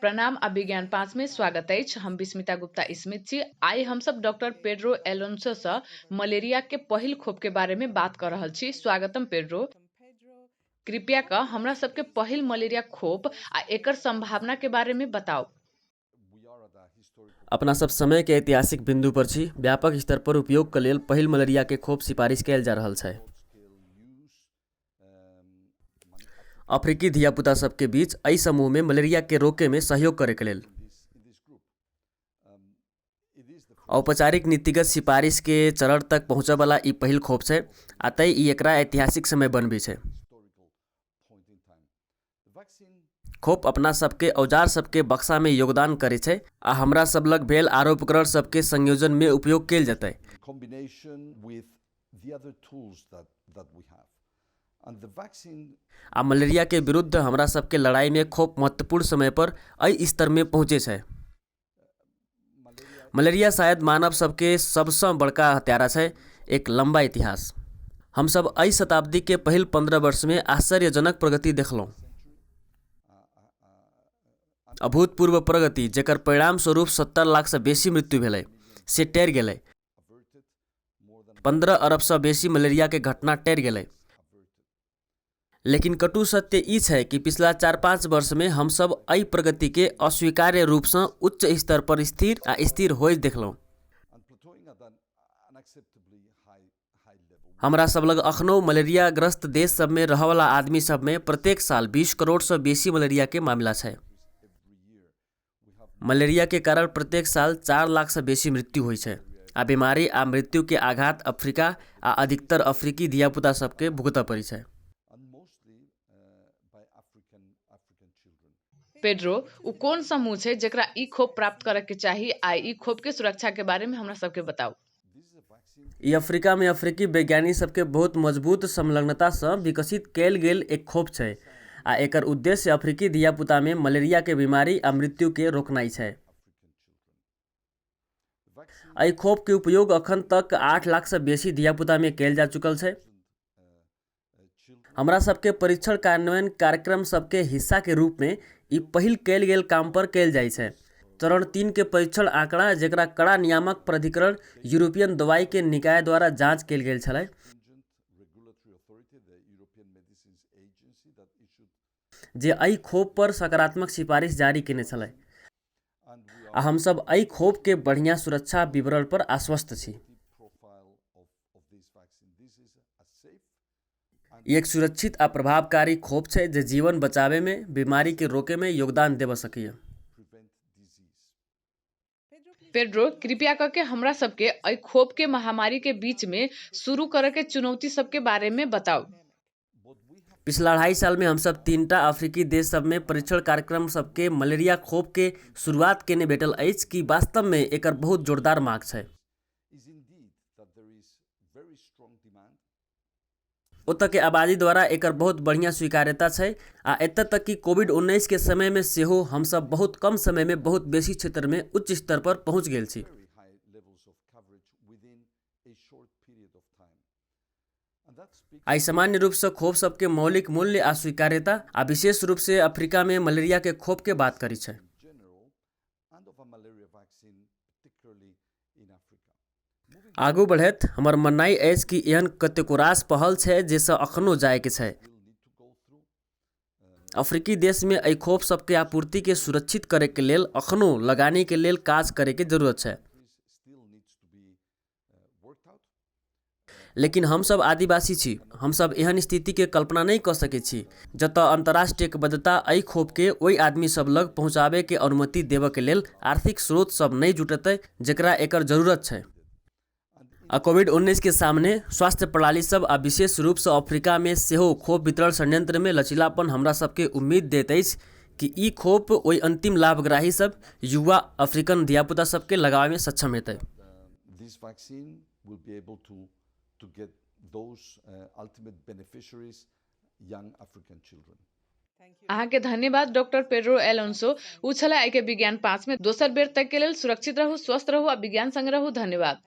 प्रणाम आ विज्ञान 5 में स्वागत अछि। हम विस्मिता गुप्ता स्मिथ छी। आई हम सब डॉक्टर पेड्रो एलोन्सो से मलेरिया के पहिल खोप के बारे में बात कर रहल छी। स्वागतम पेड्रो। कृपया का हमरा सबके पहिल मलेरिया खोप आ एकर संभावना के बारे में बताओ। अपना सब समय के ऐतिहासिक बिंदु पर छी। व्यापक स्तर पर उपयोग के लेल पहिल मलेरिया के खोप सिफारिश कयल जा रहल छै। अफ्रीकी धियापुता सबके बीच एहि समूह में मलेरिया के रोके में सहयोग करे के लेल औपचारिक नीतिगत सिफारिश के चरण तक पहुँचे वाला ई पहिल खोप छै। अतः ई एकरा ऐतिहासिक समय बनबी छै। खोप अपना सबके औजार सबके बक्सा में योगदान करे छै आ हमरा सब लग भेल आरो उपकरण सबके संयोजन में उपयोग कयल जेतै। आ मलेरिया के विरुद्ध हमरा सबके लड़ाई में खोप महत्वपूर्ण समय पर एहि स्तर में पहुँचे छै। मलेरिया शायद मानव सबके सबसे बड़का हत्यारा छै। एक लंबा इतिहास। हम सब एहि शताब्दी के पहिल 15 वर्ष में आश्चर्यजनक प्रगति देखलौं। अभूतपूर्व प्रगति जेकर परिणाम स्वरूप 70 लाख से बेसी मृत्यु भेलै से टेर गेलै। 15 अरब से बेसी मलेरिया के घटना टेर गेलै। लेकिन कटु सत्य ई छै कि पिछला 4-5 वर्ष में हम सब एहि प्रगति के अस्वीकार्य रूप से उच्च स्तर पर स्थिर होय देखलौं। हमरा सब लग अखनो मलेरिया ग्रस्त देश सब में रह वाला आदमी सब में प्रत्येक साल 20 करोड़ से बेसी मलेरिया के मामला छै। मलेरिया के कारण प्रत्येक साल 4 लाख से बेसी मृत्यु होय छै। आ बीमारी आ मृत्यु के आघात अफ्रीका आ अधिकतर अफ्रीकी धियापुता सबके भुगतऽ पड़ी छै। पेड्रो, उ कौन समूह छै जेकरा ई खोप प्राप्त करे के चाही आ ई खोप के सुरक्षा के बारे में हमरा सबके बताओ। ई अफ्रीका में अफ्रीकी वैज्ञानिक सबके बहुत मजबूत संलग्नता से विकसित कयल गेल एक खोप छै आ एकर उद्देश्य अफ्रीकी धियापुता में मलेरिया के बीमारी आ मृत्यु के रोकनाइ छै। एहि खोप के उपयोग अखन तक 8 लाख से बेसी धियापुता में कयल जा चुकल छै। हमरा सबके परीक्षण कार्यान्वयन कार्यक्रम सबके हिस्सा के रूप में ई पहिल कयल गेल काम पर कयल जाइ छै। चरण 3 के परीक्षण आंकड़ा जेकरा कड़ा नियामक प्राधिकरण यूरोपियन दवाई के निकाय द्वारा जांच कयल गेल छलै जे एहि खोप पर सकारात्मक सिफारिश जारी केने छलै आ हम सब एहि खोप के बढ़िया सुरक्षा विवरण पर आश्वस्त छी। एक सुरक्षित आ प्रभावकारी खोप छै जे जीवन बचावे में, बीमारी के रोके में योगदान देव सकैए। पेड्रो, कृपया करके हमरा सबके एहि खोप के महामारी के बीच में शुरू करे के चुनौती सबके बारे में बताओ। पिछला 2.5 साल में हम सब 3टा अफ्रीकी देश सब में परीक्षण कार्यक्रम सबके मलेरिया खोप के शुरुआत केने भेटल अछि कि वास्तव में एकर बहुत जोरदार मांग छै। ओतऽ के आबादी द्वारा एकर बहुत बढ़िया स्वीकार्यता छै आ एतऽ तक कि कोविड-19 के समय में सेहो हम सब बहुत कम समय में बहुत बेसी क्षेत्र में उच्च स्तर पर पहुँच गेल छी। आई सामान्य रूप से खोप सबके मौलिक मूल्य आ स्वीकार्यता आ विशेष रूप से अफ्रीका में मलेरिया के खोप के बात करी छै। आगू बढ़ैत हमर मनाई अछि कि एहन कतेको रास पहल छै जैसे अखनो जाय के छै। अफ्रीकी देश में एहि खोप सबके आपूर्ति के सुरक्षित करे के लेल अखनो लगानी के लेल काज करे के जरूरत छै। लेकिन हम सब आदिवासी छी। हम सब एहन स्थिति के कल्पना नहीं कर सके छी जतऽ अंतर्राष्ट्रीय बद्धता एहि खोप के ओई आदमी सब लग पहुँचावे के अनुमति देवे के लेल आर्थिक स्रोत सब नहीं जुटतै जेकरा एकर जरूरत छै। आ कोविड-19 के सामने स्वास्थ्य प्रणाली सब आ विशेष रूप से अफ्रीका में सेहो खोप वितरण संयंत्र में लचीलापन हमरा सबके उम्मीद दैत अछि कि ई खोप ओई अंतिम लाभग्राही सब युवा अफ्रीकन धियापुता सबके लगावे में सक्षम हेतै। अहाँ के धन्यवाद डॉक्टर पेड्रो एलोन्सो। उ छला आइ के विज्ञान 5 में दोसर बेर तक के लेल सुरक्षित रहू, स्वस्थ रहू आ विज्ञान संग रहू। धन्यवाद।